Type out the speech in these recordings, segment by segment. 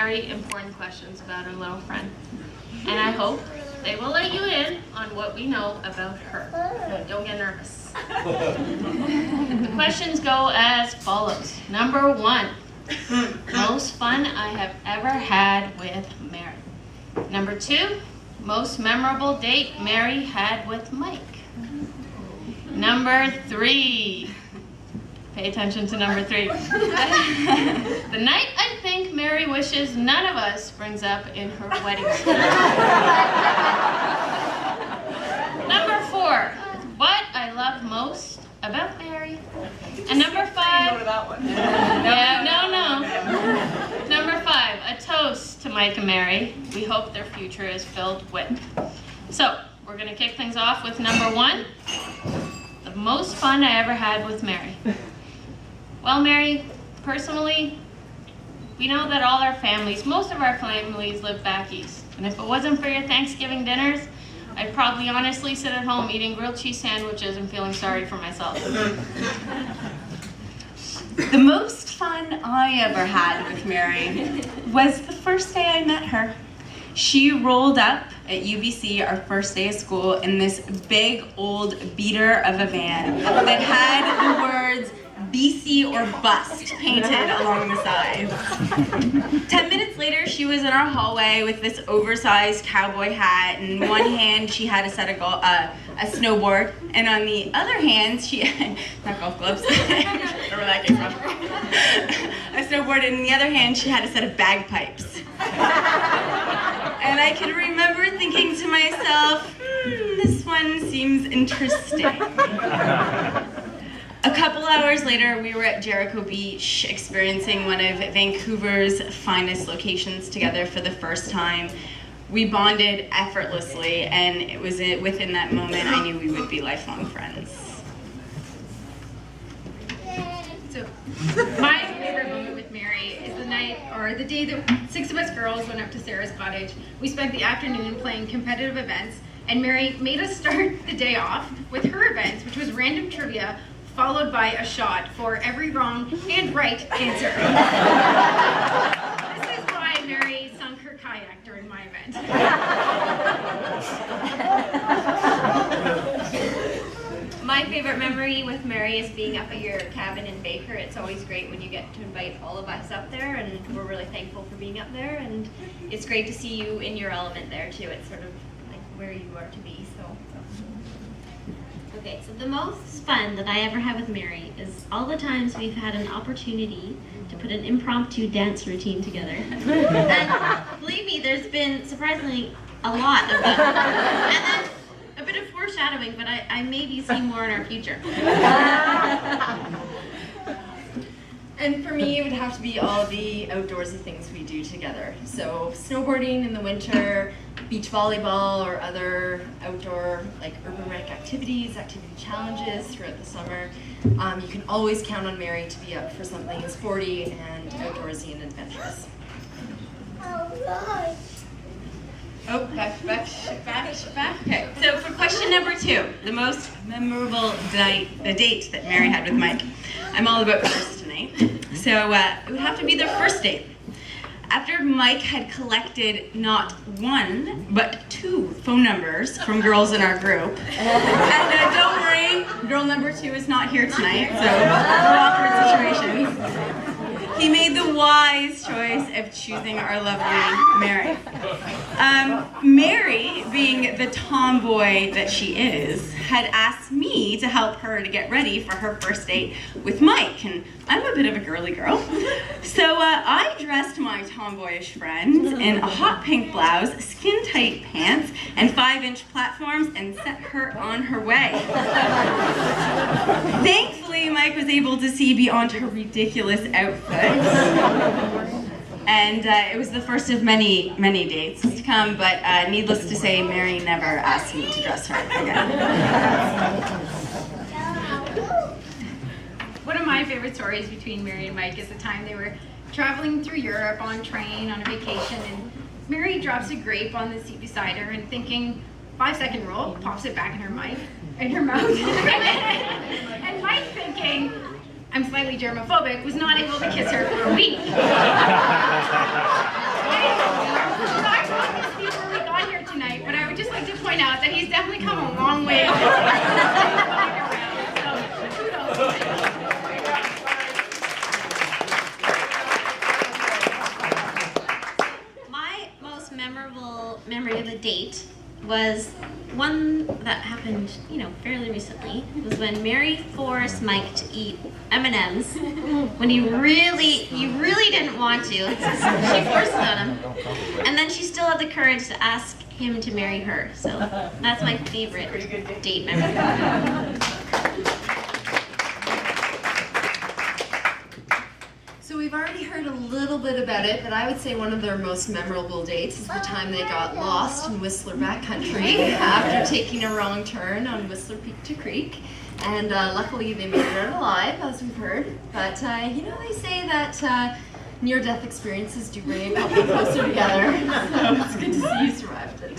very important questions about our little friend. And I hope they will let you in on what we know about her. No, don't get nervous. The questions go as follows. Number 1, most fun I have ever had with Mary. Number 2, most memorable date Mary had with Mike. Number 3, pay attention to number 3. The night I think Mary wishes none of us brings up in her wedding. Number 4, what I love most about Mary. And number 5, Number 5, a toast to Mike and Mary. We hope their future is filled with. So, we're gonna kick things off with number 1, the most fun I ever had with Mary. Well, Mary, personally, we know that all our families, most of our families live back east. And if it wasn't for your Thanksgiving dinners, I'd probably honestly sit at home eating grilled cheese sandwiches and feeling sorry for myself. The most fun I ever had with Mary was the first day I met her. She rolled up at UBC our first day of school in this big old beater of a van that had the words BC or bust painted along the sides. 10 minutes later, she was in our hallway with this oversized cowboy hat. In one hand, she had a set of a snowboard, and on the other hand, she had, not golf clubs, I don't know where that came from, a snowboard, and in the other hand, she had a set of bagpipes. And I can remember thinking to myself, this one seems interesting. A couple hours later, we were at Jericho Beach experiencing one of Vancouver's finest locations together for the first time. We bonded effortlessly, and it was within that moment I knew we would be lifelong friends. So, my favorite moment with Mary is the night, or the day that 6 of us girls went up to Sarah's cottage. We spent the afternoon playing competitive events, and Mary made us start the day off with her events, which was random trivia, followed by a shot for every wrong and right answer. This is why Mary sunk her kayak during my event. My favorite memory with Mary is being up at your cabin in Baker. It's always great when you get to invite all of us up there, and we're really thankful for being up there, and it's great to see you in your element there too. It's sort of like where you are to be, so. Okay, so the most fun that I ever had with Mary is all the times we've had an opportunity to put an impromptu dance routine together. And believe me, there's been surprisingly a lot of them. And then a bit of foreshadowing, but I may be seeing more in our future. And for me, it would have to be all the outdoorsy things we do together. So snowboarding in the winter, beach volleyball, or other outdoor like urban rec activities, activity challenges throughout the summer. You can always count on Mary to be up for something sporty and outdoorsy and adventurous. Oh, back. Okay, so for question number 2, the most memorable date that Mary had with Mike. I'm all about first tonight. So it would have to be their first date. After Mike had collected not 1, but 2 phone numbers from girls in our group. And don't worry, girl number 2 is not here tonight, so no awkward situations. He made the wise choice of choosing our lovely Mary. Mary, being the tomboy that she is, had asked me to help her to get ready for her first date with Mike, and I'm a bit of a girly girl. So I dressed my tomboyish friend in a hot pink blouse, skin-tight pants, and 5-inch platforms, and set her on her way. Thankfully, Mike was able to see beyond her ridiculous outfit. And it was the first of many, many dates to come, but needless to say, Mary never asked me to dress her again. One of my favorite stories between Mary and Mike is the time they were traveling through Europe on a train on a vacation, and Mary drops a grape on the seat beside her and thinking, 5-second rule, pops it back in her mouth. And Mike thinking, I'm slightly germophobic, was not able to kiss her for a week. memorable memory of a date was one that happened, fairly recently. It was when Mary forced Mike to eat M&Ms when he really didn't want to. She forced it on him. And then she still had the courage to ask him to marry her. So that's my favorite date memory. So we've already heard a little bit about it, but I would say one of their most memorable dates is the time they got lost in Whistler backcountry after taking a wrong turn on Whistler Peak to Creek. And luckily they made it out alive, as we've heard. But they say that near-death experiences do bring a couple closer together. So it's good to see you survived it.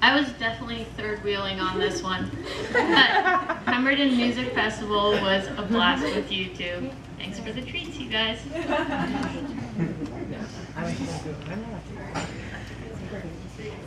I was definitely third wheeling on this one. But Pemberton Music Festival was a blast with you two. Thanks for the treats, you guys.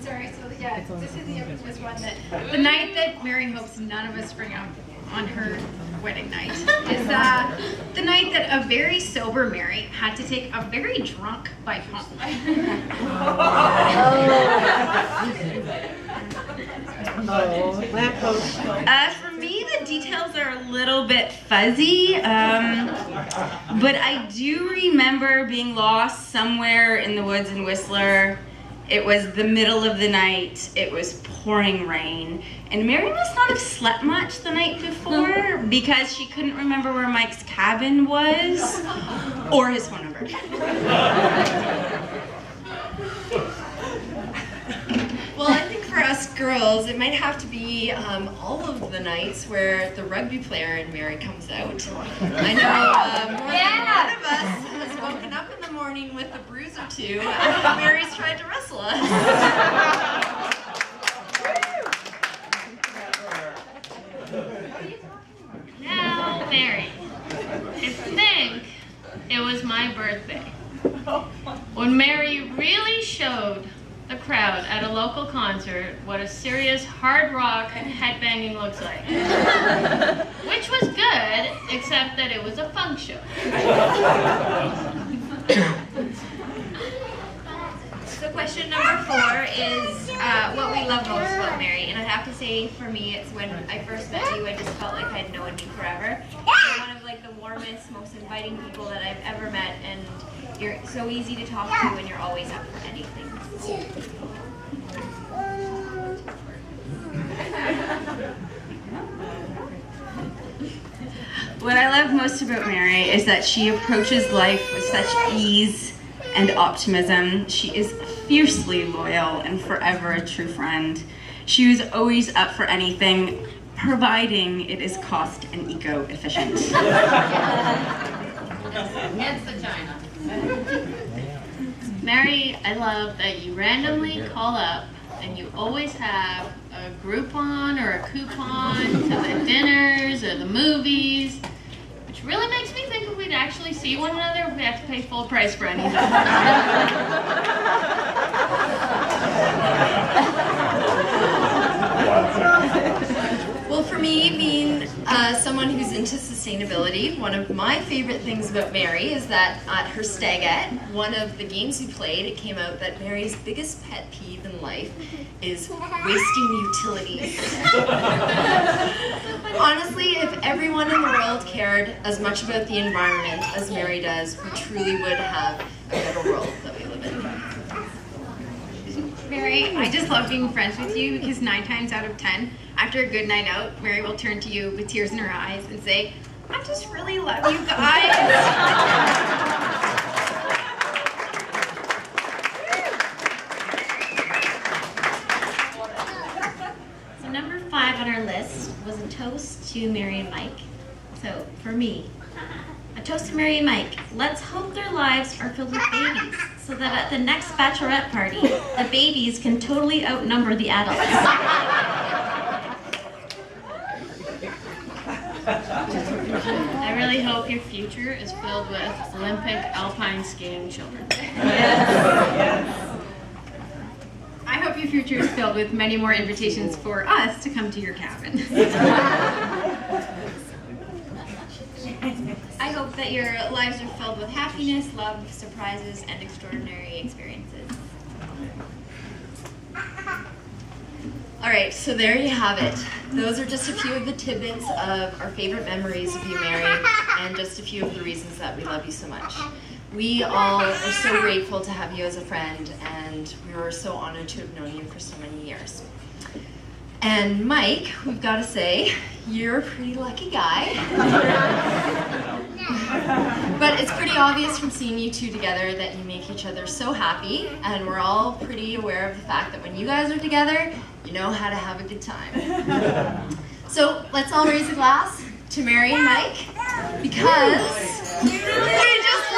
Sorry, so yeah, this was one that the night that Mary hopes none of us bring up on her wedding night is the night that a very sober Mary had to take a very drunk bike home. For me, the details are a little bit fuzzy, but I do remember being lost somewhere in the woods in Whistler. It was the middle of the night. It was pouring rain. And Mary must not have slept much the night before because she couldn't remember where Mike's cabin was or his phone number. Well, I think for us girls, it might have to be all of the nights where the rugby player in Mary comes out. I know more than one of us has woken up in the morning with a bruise or two after Mary's tried to wrestle us. Now, Mary, I think it was my birthday when Mary really showed the crowd at a local concert what a serious hard rock headbanging looks like. Which was good, except that it was a funk show. So question number 4 is what we love most about Mary. And I'd have to say, for me, it's when I first met you, I just felt like I'd known you forever. You're one of the warmest, most inviting people that I've ever met, and you're so easy to talk to, and you're always up for anything. What I love most about Mary is that she approaches life with such ease and optimism. She is fiercely loyal and forever a true friend. She was always up for anything, providing it is cost and eco-efficient. And vagina. Mary, I love that you randomly call up and you always have a Groupon or a coupon to the dinners or the movies, which really makes me think if we'd actually see one another, we have to pay full price for anything. Well, for me, being someone who's into sustainability, one of my favorite things about Mary is that at her stagette, one of the games we played, it came out that Mary's biggest pet peeve in life is wasting utilities. Honestly, if everyone in the world cared as much about the environment as Mary does, we truly would have a better world that we live in. Mary, I just love being friends with you because 9 times out of 10, after a good night out, Mary will turn to you with tears in her eyes and say, I just really love you guys. So number 5 on our list was a toast to Mary and Mike. So for me, a toast to Mary and Mike. Let's hope their lives are filled with babies so that at the next bachelorette party, the babies can totally outnumber the adults. I really hope your future is filled with Olympic alpine skiing children. I hope your future is filled with many more invitations for us to come to your cabin. I hope that your lives are filled with happiness, love, surprises, and extraordinary experiences. All right, so there you have it. Those are just a few of the tidbits of our favorite memories of you, Mary, and just a few of the reasons that we love you so much. We all are so grateful to have you as a friend, and we are so honored to have known you for so many years. And Mike, we've got to say, you're a pretty lucky guy. But it's pretty obvious from seeing you two together that you make each other so happy, and we're all pretty aware of the fact that when you guys are together, you know how to have a good time. So let's all raise a glass to Mary and Mike, because we just